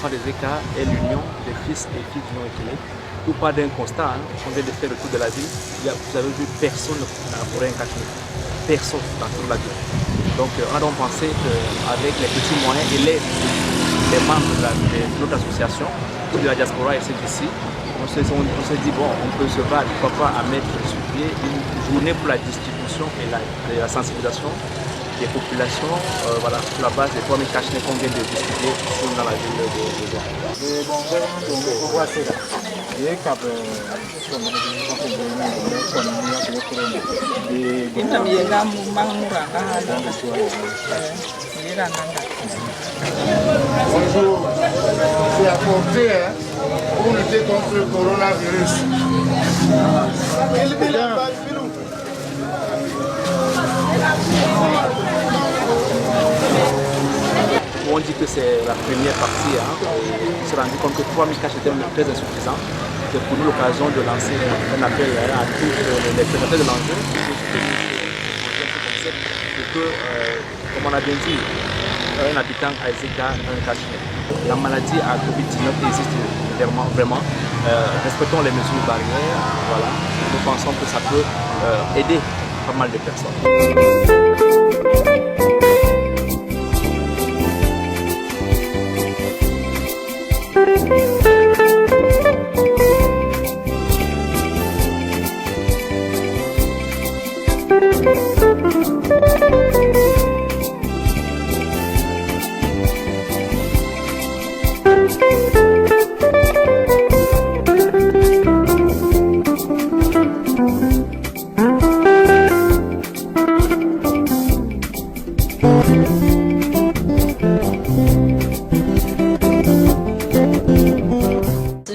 enfants des ECA est l'union des fils et filles du Nord-Équilibre. Tout part d'un constat, on vient de faire le tour de la ville, vous avez vu personne dans la forêt Nkachné, personne dans toute la ville. Donc on a donc pensé qu'avec les petits moyens et les membres de notre association, de la diaspora et ceux d'ici, on s'est dit bon, on peut se battre, pourquoi pas à mettre sur pied une journée pour la distribution et la sensibilisation des populations, voilà, sur la base des 3000 Nkachné qu'on vient de distribuer ici dans la ville de Douala. Bonjour, c'est apporté pour lutter contre le coronavirus. On dit que c'est la première partie, on s'est rendu compte que 3000 Nkachné était très insuffisant. C'est pour nous l'occasion de lancer un appel à tous les présentateurs de l'enjeu pour que, comme on a bien dit, un habitant à ECA, un Nkachné. La maladie à Covid-19 existe vraiment. Respectons les mesures barrières. Voilà. Nous pensons que ça peut aider pas mal de personnes.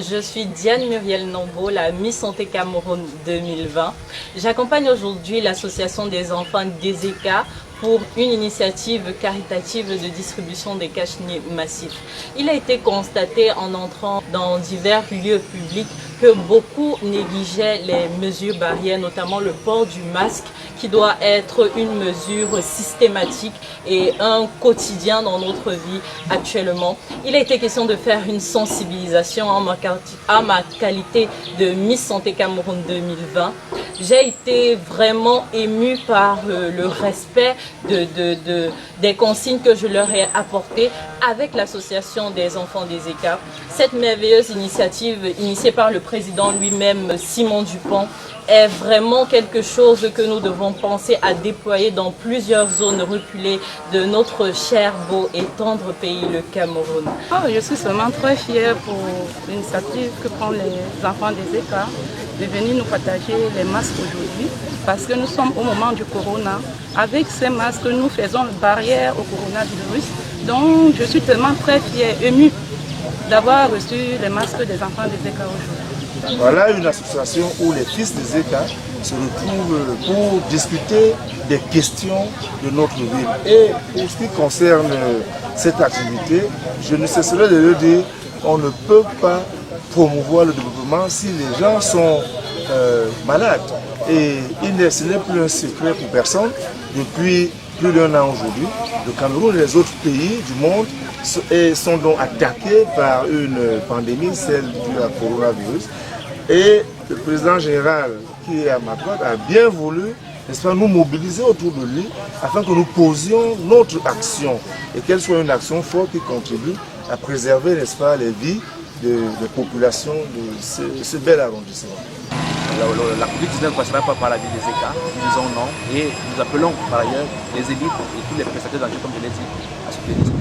Je suis Diane Muriel Nombo, la Miss Santé Cameroun 2020. J'accompagne aujourd'hui l'association des enfants des ECA pour une initiative caritative de distribution des Nkachné massifs. Il a été constaté en entrant dans divers lieux publics que beaucoup négligeaient les mesures barrières, notamment le port du masque, qui doit être une mesure systématique et un quotidien dans notre vie actuellement. Il a été question de faire une sensibilisation en ma qualité de Miss Santé Cameroun 2020. J'ai été vraiment émue par le respect des consignes que je leur ai apportées avec l'association des enfants des ECA. Cette merveilleuse initiative initiée par le président lui-même, Simon Dupont, est vraiment quelque chose que nous devons penser à déployer dans plusieurs zones reculées de notre cher, beau et tendre pays, le Cameroun. Je suis vraiment très fière pour l'initiative que prennent les enfants des ECA de venir nous partager les masques aujourd'hui parce que nous sommes au moment du corona. Avec ces masques, nous faisons barrière au coronavirus. Donc je suis tellement très fière, émue d'avoir reçu les masques des enfants des ECA aujourd'hui. Voilà une association où les fils des ECA se retrouvent pour discuter des questions de notre ville. Et pour ce qui concerne cette activité, je ne cesserai de le dire, on ne peut pas promouvoir le développement si les gens sont malades. Et ce n'est plus un secret pour personne. Depuis plus d'un an aujourd'hui, le Cameroun et les autres pays du monde sont donc attaqués par une pandémie, celle du coronavirus. Et le président général qui est à ma droite a bien voulu, n'est-ce pas, nous mobiliser autour de lui afin que nous posions notre action et qu'elle soit une action forte qui contribue à préserver, n'est-ce pas, les vies des populations de ce bel arrondissement. La Covid-19 ne passera pas par la ville des ECA, nous disons non, et nous appelons par ailleurs les élites et tous les prestataires d'enjeux, comme je l'ai dit, à soutenir.